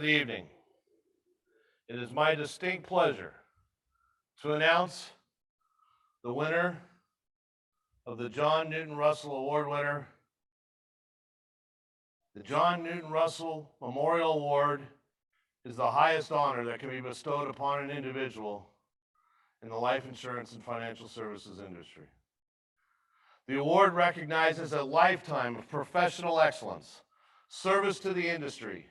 the evening. It is my distinct pleasure to announce the winner of the John Newton Russell Award winner. The John Newton Russell Memorial Award is the highest honor that can be bestowed upon an individual in the life insurance and financial services industry. The award recognizes a lifetime of professional excellence, service to the industry,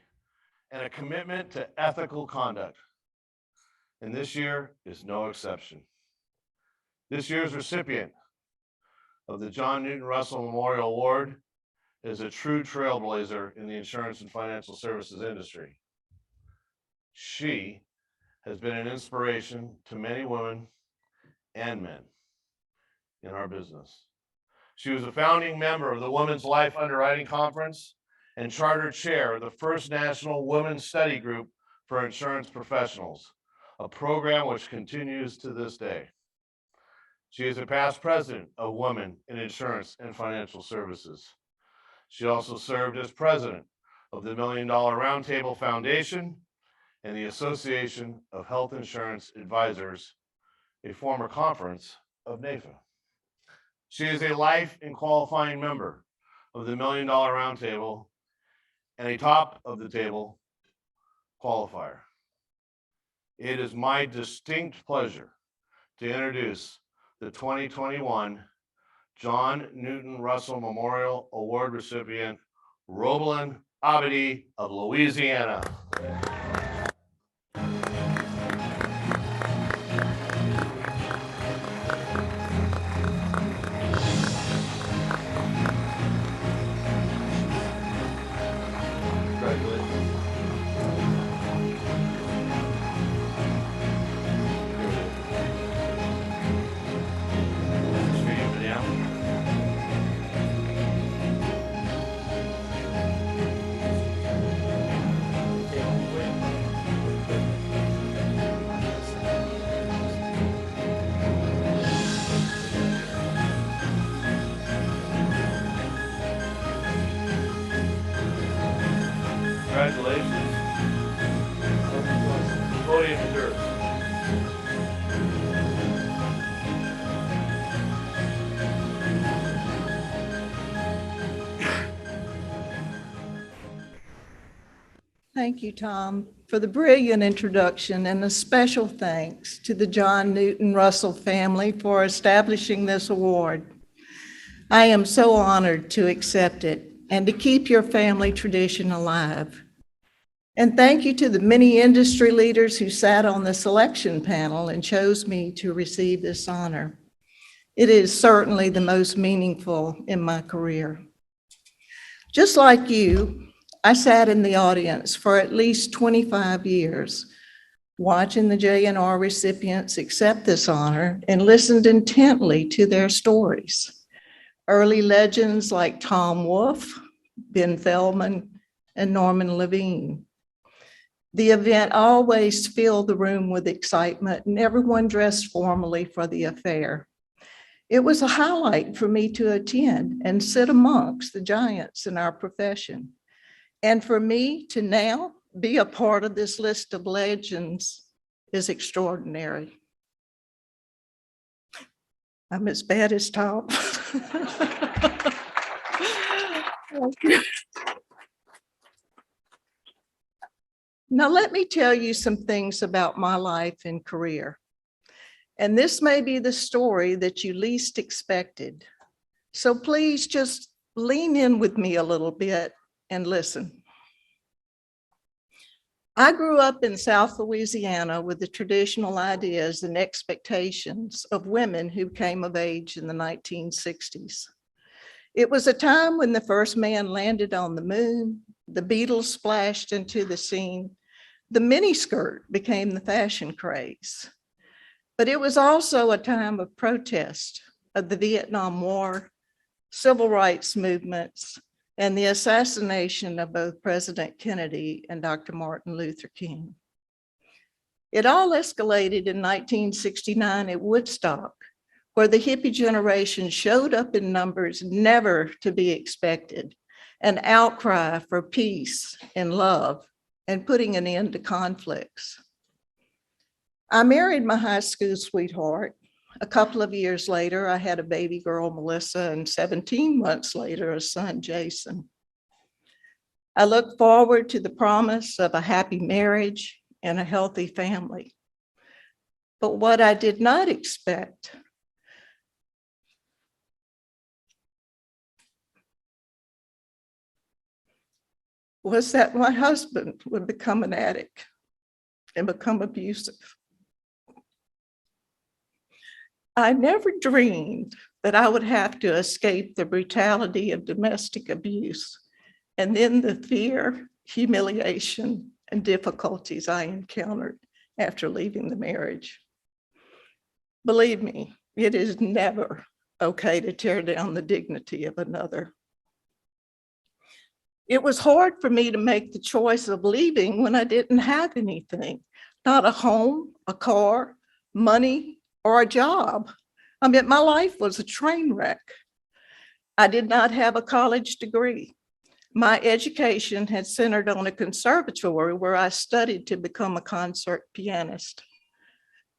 and a commitment to ethical conduct. And this year is no exception. This year's recipient of the John Newton Russell Memorial Award is a true trailblazer in the insurance and financial services industry. She has been an inspiration to many women and men in our business. She was a founding member of the Women's Life Underwriting Conference and charter chair of the first National Women's Study Group for Insurance Professionals, a program which continues to this day. She is a past president of Women in Insurance and Financial Services. She also served as president of the $1 Million Roundtable Foundation and the Association of Health Insurance Advisors, a former conference of NAIFA. She is a life and qualifying member of the $1 Million Roundtable and a top of the table qualifier. It is my distinct pleasure to introduce the 2021 John Newton Russell Memorial Award recipient, Robelynn Abadie of Louisiana. Congratulations. Podium is yours. Thank you, Tom, for the brilliant introduction, and a special thanks to the John Newton Russell family for establishing this award. I am so honored to accept it and to keep your family tradition alive. And thank you to the many industry leaders who sat on the selection panel and chose me to receive this honor. It is certainly the most meaningful in my career. Just like you, I sat in the audience for at least 25 years, watching the JNR recipients accept this honor and listened intently to their stories. Early legends like Tom Wolfe, Ben Feldman, and Norman Levine. The event always filled the room with excitement, and everyone dressed formally for the affair. It was a highlight for me to attend and sit amongst the giants in our profession. And for me to now be a part of this list of legends is extraordinary. I'm as bad as Tom. Now, let me tell you some things about my life and career. And this may be the story that you least expected. So please just lean in with me a little bit and listen. I grew up in South Louisiana with the traditional ideas and expectations of women who came of age in the 1960s. It was a time when the first man landed on the moon, the Beatles splashed into the scene, the miniskirt became the fashion craze. But it was also a time of protest of the Vietnam War, civil rights movements, and the assassination of both President Kennedy and Dr. Martin Luther King. It all escalated in 1969 at Woodstock, where the hippie generation showed up in numbers never to be expected, an outcry for peace and love and putting an end to conflicts. I married my high school sweetheart. A couple of years later, I had a baby girl, Melissa, and 17 months later, a son, Jason. I look forward to the promise of a happy marriage and a healthy family. But what I did not expect was that my husband would become an addict and become abusive. I never dreamed that I would have to escape the brutality of domestic abuse and then the fear, humiliation, and difficulties I encountered after leaving the marriage. Believe me, it is never okay to tear down the dignity of another. It was hard for me to make the choice of leaving when I didn't have anything, not a home, a car, money, or a job. I mean, my life was a train wreck. I did not have a college degree. My education had centered on a conservatory where I studied to become a concert pianist.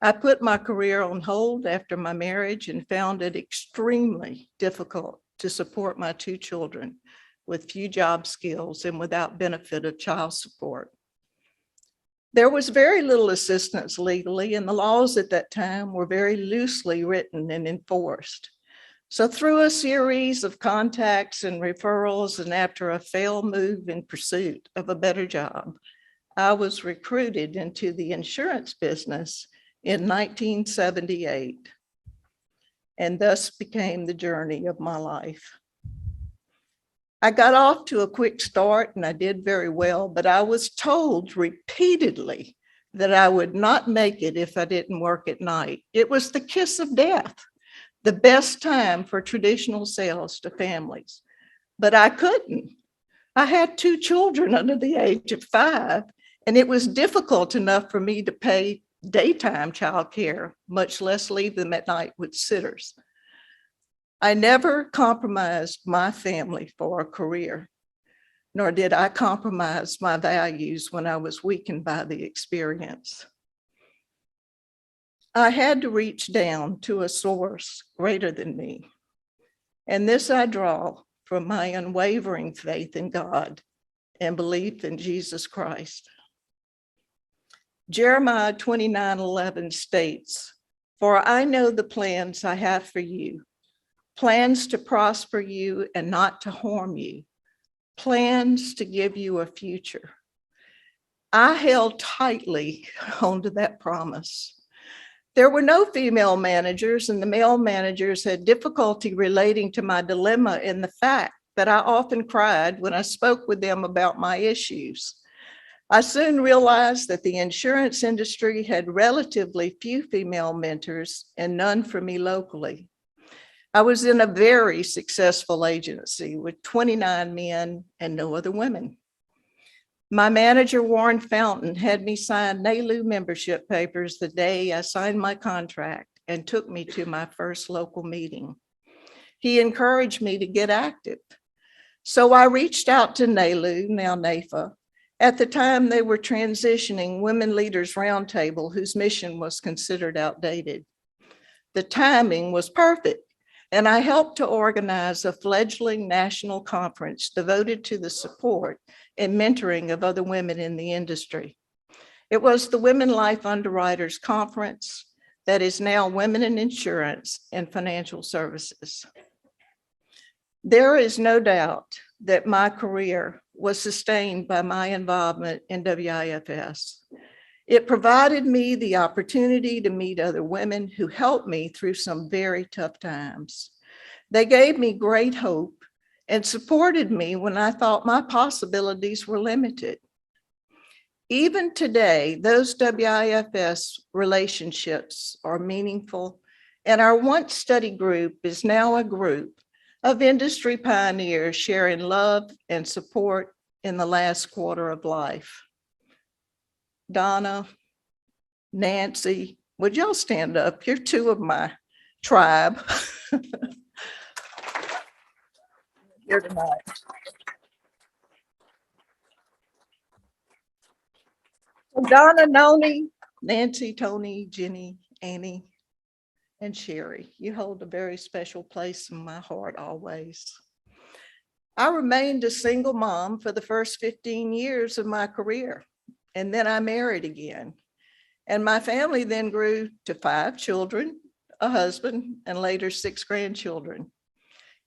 I put my career on hold after my marriage and found it extremely difficult to support my two children with few job skills and without benefit of child support. There was very little assistance legally, and the laws at that time were very loosely written and enforced. So through a series of contacts and referrals, and after a failed move in pursuit of a better job, I was recruited into the insurance business in 1978, and thus became the journey of my life. I got off to a quick start and I did very well, but I was told repeatedly that I would not make it if I didn't work at night. It was the kiss of death, the best time for traditional sales to families, but I couldn't. I had two children under the age of 5, and it was difficult enough for me to pay daytime childcare, much less leave them at night with sitters. I never compromised my family for a career, nor did I compromise my values when I was weakened by the experience. I had to reach down to a source greater than me, and this I draw from my unwavering faith in God and belief in Jesus Christ. Jeremiah 29:11 states, "For I know the plans I have for you, plans to prosper you and not to harm you, plans to give you a future." I held tightly onto that promise. There were no female managers, and the male managers had difficulty relating to my dilemma in the fact that I often cried when I spoke with them about my issues. I soon realized that the insurance industry had relatively few female mentors and none for me locally. I was in a very successful agency with 29 men and no other women. My manager, Warren Fountain, had me sign NAIFA membership papers the day I signed my contract and took me to my first local meeting. He encouraged me to get active. So I reached out to NAIFA, now NAIFA. At the time, they were transitioning Women Leaders Roundtable, whose mission was considered outdated. The timing was perfect, and I helped to organize a fledgling national conference devoted to the support and mentoring of other women in the industry. It was the Women Life Underwriters Conference that is now Women in Insurance and Financial Services. There is no doubt that my career was sustained by my involvement in WIFS. It provided me the opportunity to meet other women who helped me through some very tough times. They gave me great hope and supported me when I thought my possibilities were limited. Even today, those WIFS relationships are meaningful, and our once study group is now a group of industry pioneers sharing love and support in the last quarter of life. Donna, Nancy, would y'all stand up? You're two of my tribe here tonight. Donna, Noni, Nancy, Tony, Jenny, Annie, and Sherry, you hold a very special place in my heart always. I remained a single mom for the first 15 years of my career, and then I married again. And my family then grew to 5 children, a husband, and later 6 grandchildren.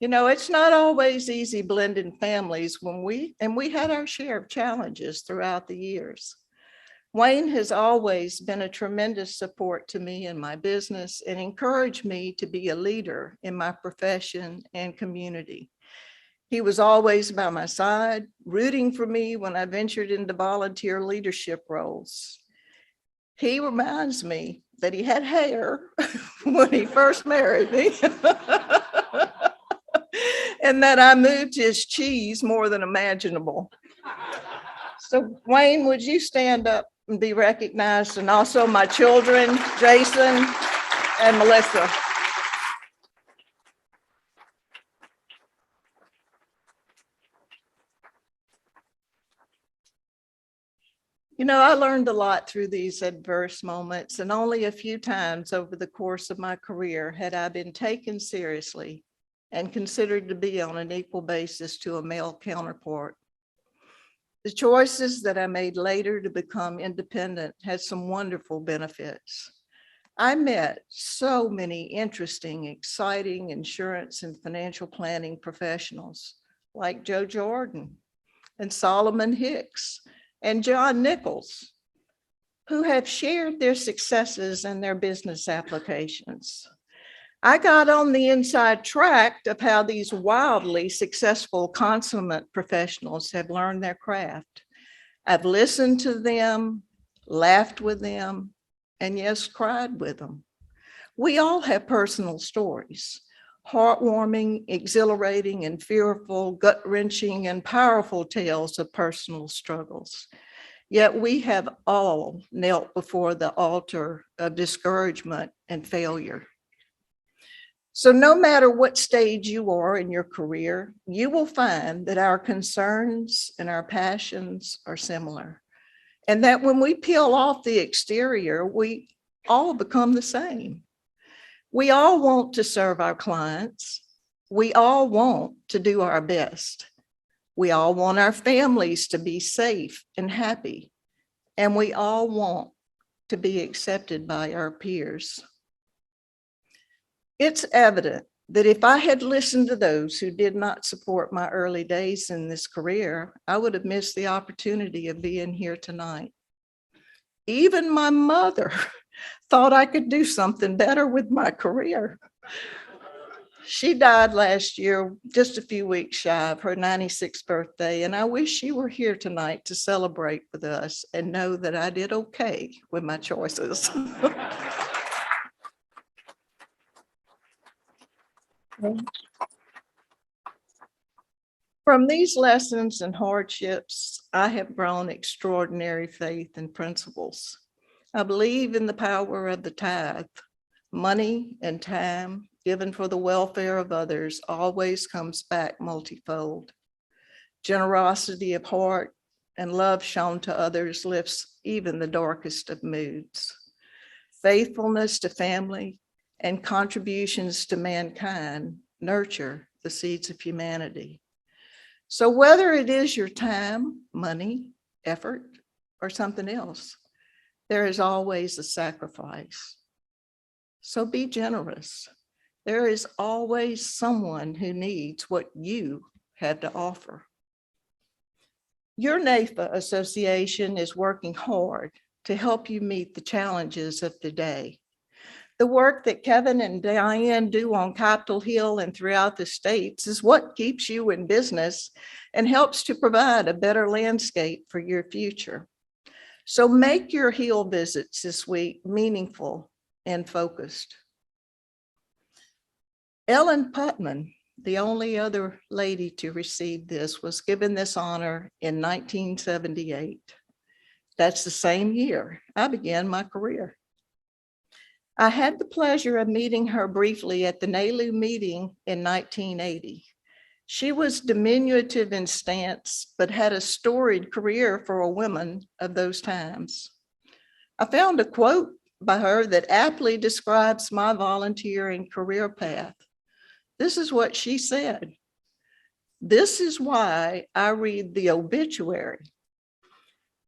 You know, it's not always easy blending families we had our share of challenges throughout the years. Wayne has always been a tremendous support to me in my business and encouraged me to be a leader in my profession and community. He was always by my side, rooting for me when I ventured into volunteer leadership roles. He reminds me that he had hair when he first married me. And that I moved his cheese more than imaginable. So Wayne, would you stand up and be recognized? And also my children, Jason and Melissa. You know, I learned a lot through these adverse moments, and only a few times over the course of my career had I been taken seriously and considered to be on an equal basis to a male counterpart. The choices that I made later to become independent had some wonderful benefits. I met so many interesting, exciting insurance and financial planning professionals like Joe Jordan and Solomon Hicks and John Nichols, who have shared their successes and their business applications. I got on the inside track of how these wildly successful consummate professionals have learned their craft. I've listened to them, laughed with them, and yes, cried with them. We all have personal stories, heartwarming, exhilarating, and fearful, gut-wrenching, and powerful tales of personal struggles. Yet we have all knelt before the altar of discouragement and failure. So no matter what stage you are in your career, you will find that our concerns and our passions are similar. And that when we peel off the exterior, we all become the same. We all want to serve our clients. We all want to do our best. We all want our families to be safe and happy. And we all want to be accepted by our peers. It's evident that if I had listened to those who did not support my early days in this career, I would have missed the opportunity of being here tonight. Even my mother thought I could do something better with my career. She died last year, just a few weeks shy of her 96th birthday, and I wish she were here tonight to celebrate with us and know that I did okay with my choices. From these lessons and hardships, I have grown extraordinary faith and principles. I believe in the power of the tithe. Money and time given for the welfare of others always comes back multifold. Generosity of heart and love shown to others lifts even the darkest of moods. Faithfulness to family and contributions to mankind nurture the seeds of humanity. So whether it is your time, money, effort, or something else, there is always a sacrifice. So be generous. There is always someone who needs what you have to offer. Your NAIFA association is working hard to help you meet the challenges of today. The work that Kevin and Diane do on Capitol Hill and throughout the states is what keeps you in business and helps to provide a better landscape for your future. So make your Hill visits this week meaningful and focused. Ellen Putman, the only other lady to receive this, was given this honor in 1978. That's the same year I began my career. I had the pleasure of meeting her briefly at the NAILU meeting in 1980. She was diminutive in stance, but had a storied career for a woman of those times. I found a quote by her that aptly describes my volunteering career path. This is what she said. "This is why I read the obituary,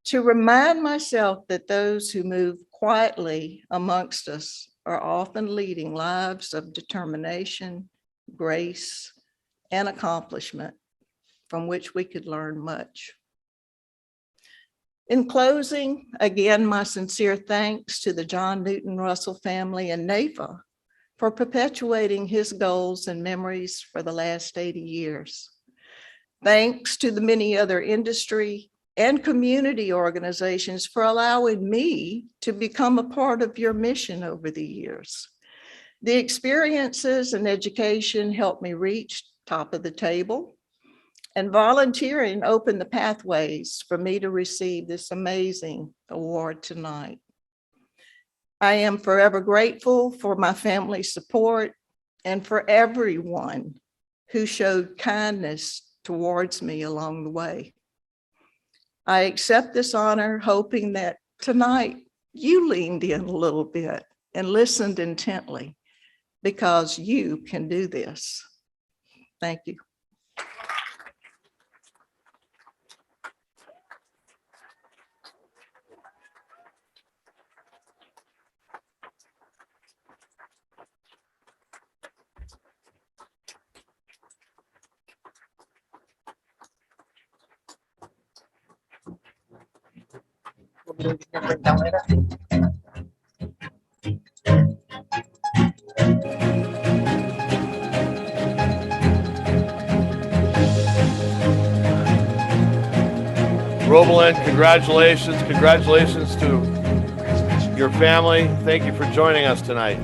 to remind myself that those who move quietly amongst us are often leading lives of determination, grace, and accomplishment from which we could learn much." In closing, again, my sincere thanks to the John Newton Russell family and NAIFA for perpetuating his goals and memories for the last 80 years. Thanks to the many other industry and community organizations for allowing me to become a part of your mission over the years. The experiences and education helped me reach top of the table, and volunteering opened the pathways for me to receive this amazing award tonight. I am forever grateful for my family's support and for everyone who showed kindness towards me along the way. I accept this honor, hoping that tonight you leaned in a little bit and listened intently, because you can do this. Thank you. Robelynn, congratulations. Congratulations to your family. Thank you for joining us tonight.